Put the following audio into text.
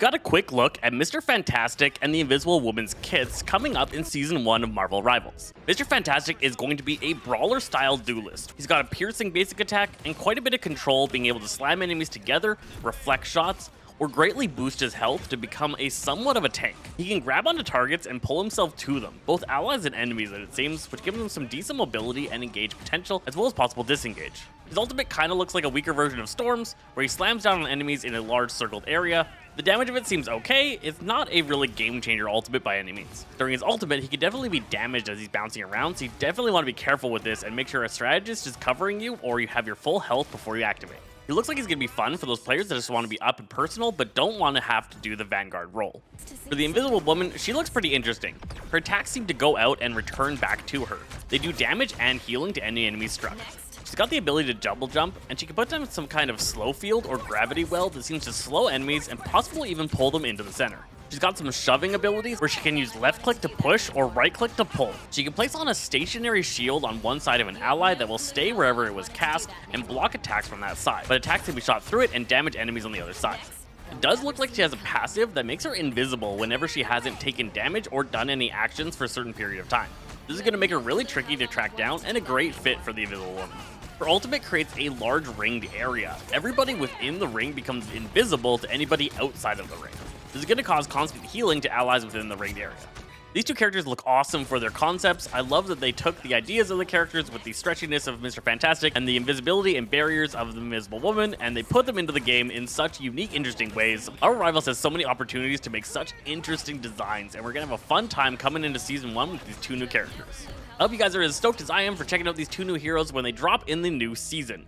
got a quick look at Mr. Fantastic and the Invisible Woman's kits coming up in Season 1 of Marvel Rivals. Mr. Fantastic is going to be a brawler-style duelist. He's got a piercing basic attack and quite a bit of control, being able to slam enemies together, reflect shots, or greatly boost his health to become a somewhat of a tank. He can grab onto targets and pull himself to them, both allies and enemies it seems, which gives him some decent mobility and engage potential, as well as possible disengage. His ultimate kinda looks like a weaker version of Storm's, where he slams down on enemies in a large circled area. The damage of it seems okay, it's not a really game changer ultimate by any means. During his ultimate, he could definitely be damaged as he's bouncing around, so you definitely want to be careful with this and make sure a strategist is covering you or you have your full health before you activate. He looks like he's going to be fun for those players that just want to be up and personal but don't want to have to do the Vanguard role. For the Invisible Woman, she looks pretty interesting. Her attacks seem to go out and return back to her. They do damage and healing to any enemies struck. She's got the ability to double jump, and she can put down some kind of slow field or gravity well that seems to slow enemies and possibly even pull them into the center. She's got some shoving abilities where she can use left click to push or right click to pull. She can place on a stationary shield on one side of an ally that will stay wherever it was cast and block attacks from that side, but attacks can be shot through it and damage enemies on the other side. It does look like she has a passive that makes her invisible whenever she hasn't taken damage or done any actions for a certain period of time. This is going to make her really tricky to track down and a great fit for the Invisible Woman. Her ultimate creates a large ringed area. Everybody within the ring becomes invisible to anybody outside of the ring. This is going to cause constant healing to allies within the ringed area. These two characters look awesome for their concepts. I love that they took the ideas of the characters with the stretchiness of Mr. Fantastic and the invisibility and barriers of the Invisible Woman, and they put them into the game in such unique, interesting ways. Our Rivals has so many opportunities to make such interesting designs, and we're going to have a fun time coming into Season 1 with these two new characters. I hope you guys are as stoked as I am for checking out these two new heroes when they drop in the new season.